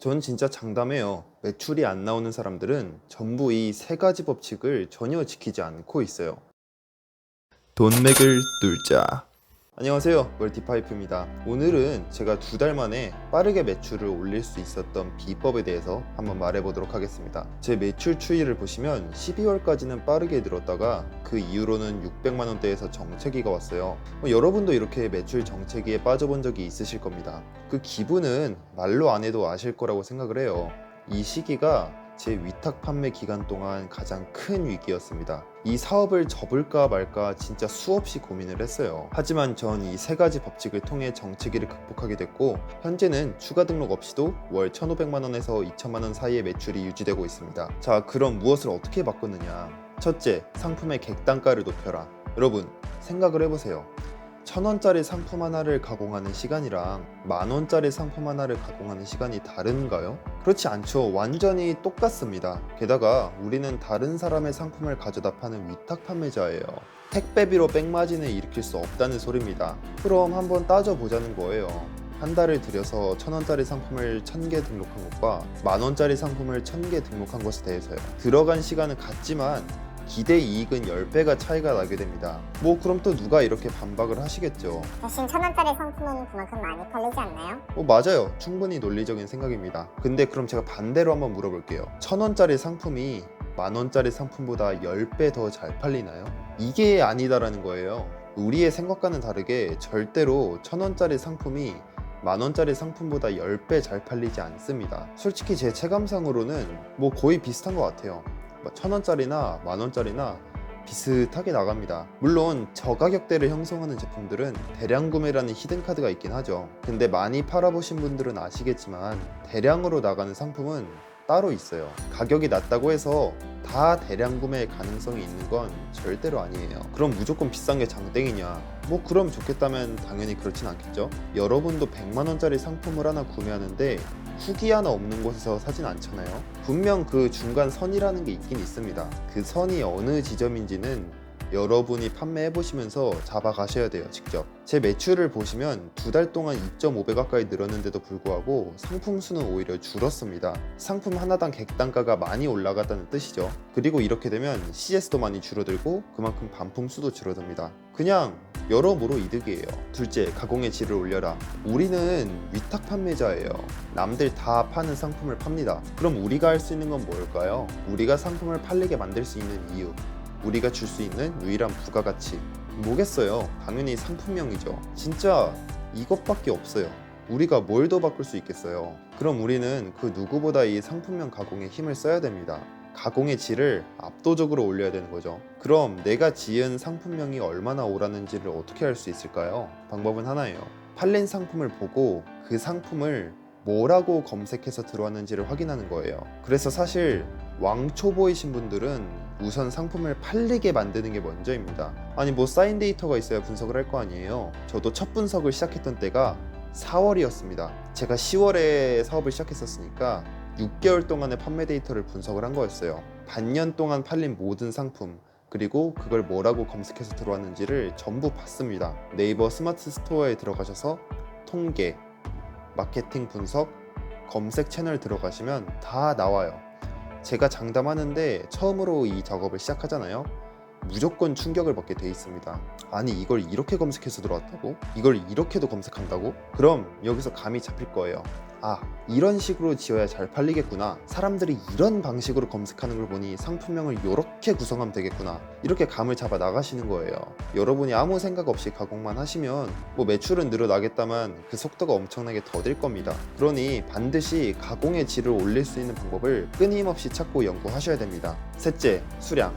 전 진짜 장담해요. 매출이 안 나오는 사람들은 전부 이 세 가지 법칙을 전혀 지키지 않고 있어요. 돈맥을 뚫자. 안녕하세요, 멀티파이프입니다. 오늘은 제가 2달 만에 빠르게 매출을 올릴 수 있었던 비법에 대해서 한번 말해보도록 하겠습니다. 제 매출 추이를 보시면 12월까지는 빠르게 늘었다가 그 이후로는 600만 원대에서 정체기가 왔어요. 여러분도 이렇게 매출 정체기에 빠져본 적이 있으실 겁니다. 그 기분은 말로 안 해도 아실 거라고 생각을 해요. 이 시기가 제 위탁 판매 기간 동안 가장 큰 위기였습니다. 이 사업을 접을까 말까 진짜 수없이 고민을 했어요. 하지만 전 이 세 가지 법칙을 통해 정체기를 극복하게 됐고, 현재는 추가 등록 없이도 월 1,500만 원에서 2천만 원 사이의 매출이 유지되고 있습니다. 자, 그럼 무엇을 어떻게 바꿨느냐? 첫째, 상품의 객단가를 높여라. 여러분, 생각을 해보세요. 1,000원짜리 상품 하나를 가공하는 시간이랑 10,000원짜리 상품 하나를 가공하는 시간이 다른가요? 그렇지 않죠. 완전히 똑같습니다. 게다가 우리는 다른 사람의 상품을 가져다 파는 위탁 판매자예요. 택배비로 백마진을 일으킬 수 없다는 소리입니다. 그럼 한번 따져보자는 거예요. 한 달을 들여서 1,000원짜리 상품을 1,000개 등록한 것과 10,000원짜리 상품을 1,000개 등록한 것에 대해서요. 들어간 시간은 같지만 기대 이익은 10배가 차이가 나게 됩니다. 그럼 또 누가 이렇게 반박을 하시겠죠. 대신 1,000원짜리 상품은 그만큼 많이 팔리지 않나요? 맞아요. 충분히 논리적인 생각입니다. 근데 그럼 제가 반대로 한번 물어볼게요. 1,000원짜리 상품이 10,000원짜리 상품보다 10배 더 잘 팔리나요? 이게 아니다라는 거예요. 우리의 생각과는 다르게 절대로 1,000원짜리 상품이 10,000원짜리 상품보다 10배 잘 팔리지 않습니다. 솔직히 제 체감상으로는 거의 비슷한 것 같아요. 1,000원짜리나 10,000원짜리나 비슷하게 나갑니다. 물론 저가격대를 형성하는 제품들은 대량 구매라는 히든카드가 있긴 하죠. 근데 많이 팔아보신 분들은 아시겠지만 대량으로 나가는 상품은 따로 있어요. 가격이 낮다고 해서 다 대량 구매의 가능성이 있는 건 절대로 아니에요. 그럼 무조건 비싼 게 장땡이냐? 그럼 좋겠다면 당연히 그렇진 않겠죠. 여러분도 100만원짜리 상품을 하나 구매하는데 후기 하나 없는 곳에서 사진 않잖아요. 분명 그 중간 선이라는 게 있긴 있습니다. 그 선이 어느 지점인지는 여러분이 판매해 보시면서 잡아가셔야 돼요. 직접 제 매출을 보시면 2달 동안 2.5배 가까이 늘었는데도 불구하고 상품 수는 오히려 줄었습니다. 상품 하나당 객단가가 많이 올라갔다는 뜻이죠. 그리고 이렇게 되면 CS도 많이 줄어들고 그만큼 반품 수도 줄어듭니다. 그냥 여러모로 이득이에요. 둘째, 가공의 질을 올려라. 우리는 위탁 판매자예요. 남들 다 파는 상품을 팝니다. 그럼 우리가 할 수 있는 건 뭘까요? 우리가 상품을 팔리게 만들 수 있는 이유, 우리가 줄 수 있는 유일한 부가가치 뭐겠어요? 당연히 상품명이죠. 진짜 이것밖에 없어요. 우리가 뭘 더 바꿀 수 있겠어요? 그럼 우리는 그 누구보다 이 상품명 가공에 힘을 써야 됩니다. 가공의 질을 압도적으로 올려야 되는 거죠. 그럼 내가 지은 상품명이 얼마나 옳았는지를 어떻게 알 수 있을까요? 방법은 하나예요. 팔린 상품을 보고 그 상품을 뭐라고 검색해서 들어왔는지를 확인하는 거예요. 그래서 사실 왕초보이신 분들은 우선 상품을 팔리게 만드는 게 먼저입니다. 아니 쌓인 데이터가 있어야 분석을 할 거 아니에요. 저도 첫 분석을 시작했던 때가 4월이었습니다. 제가 10월에 사업을 시작했었으니까 6개월 동안의 판매 데이터를 분석을 한 거였어요. 반년 동안 팔린 모든 상품, 그리고 그걸 뭐라고 검색해서 들어왔는지를 전부 봤습니다. 네이버 스마트 스토어에 들어가셔서 통계, 마케팅 분석, 검색 채널 들어가시면 다 나와요. 제가 장담하는데 처음으로 이 작업을 시작하잖아요. 무조건 충격을 받게 돼 있습니다. 아니 이걸 이렇게 검색해서 들어왔다고? 이걸 이렇게도 검색한다고? 그럼 여기서 감이 잡힐 거예요. 아, 이런 식으로 지어야 잘 팔리겠구나. 사람들이 이런 방식으로 검색하는 걸 보니 상품명을 이렇게 구성하면 되겠구나. 이렇게 감을 잡아 나가시는 거예요. 여러분이 아무 생각 없이 가공만 하시면 매출은 늘어나겠다만 그 속도가 엄청나게 더딜 겁니다. 그러니 반드시 가공의 질을 올릴 수 있는 방법을 끊임없이 찾고 연구하셔야 됩니다. 셋째, 수량.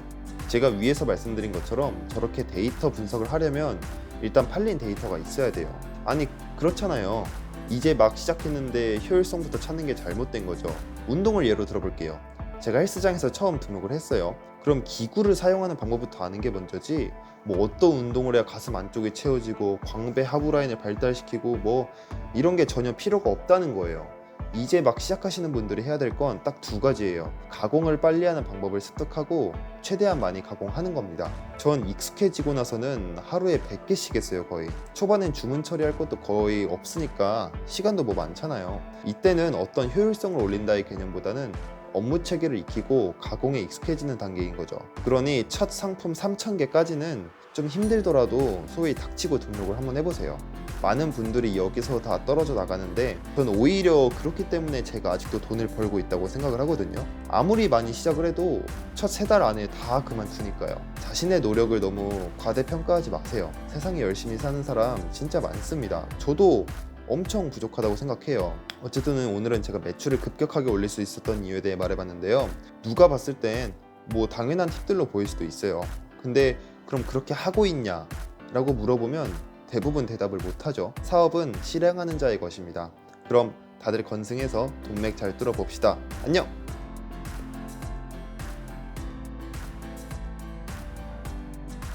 제가 위에서 말씀드린 것처럼 저렇게 데이터 분석을 하려면 일단 팔린 데이터가 있어야 돼요. 아니 그렇잖아요. 이제 막 시작했는데 효율성부터 찾는 게 잘못된 거죠. 운동을 예로 들어볼게요. 제가 헬스장에서 처음 등록을 했어요. 그럼 기구를 사용하는 방법부터 아는 게 먼저지 어떤 운동을 해야 가슴 안쪽이 채워지고 광배 하부 라인을 발달시키고 이런 게 전혀 필요가 없다는 거예요. 이제 막 시작하시는 분들이 해야 될 건 딱 두 가지예요. 가공을 빨리 하는 방법을 습득하고 최대한 많이 가공하는 겁니다. 전 익숙해지고 나서는 하루에 100개씩 했어요. 거의 초반엔 주문 처리할 것도 거의 없으니까 시간도 뭐 많잖아요. 이때는 어떤 효율성을 올린다의 개념보다는 업무 체계를 익히고 가공에 익숙해지는 단계인 거죠. 그러니 첫 상품 3,000개까지는 좀 힘들더라도 소위 닥치고 등록을 한번 해보세요. 많은 분들이 여기서 다 떨어져 나가는데 전 오히려 그렇기 때문에 제가 아직도 돈을 벌고 있다고 생각을 하거든요. 아무리 많이 시작을 해도 첫 3달 안에 다 그만두니까요. 자신의 노력을 너무 과대평가하지 마세요. 세상에 열심히 사는 사람 진짜 많습니다. 저도 엄청 부족하다고 생각해요. 어쨌든 오늘은 제가 매출을 급격하게 올릴 수 있었던 이유에 대해 말해봤는데요. 누가 봤을 땐 뭐 당연한 팁들로 보일 수도 있어요. 근데 그럼 그렇게 하고 있냐? 라고 물어보면 대부분 대답을 못하죠. 사업은 실행하는 자의 것입니다. 그럼 다들 건승해서 돈맥 잘 뚫어봅시다. 안녕!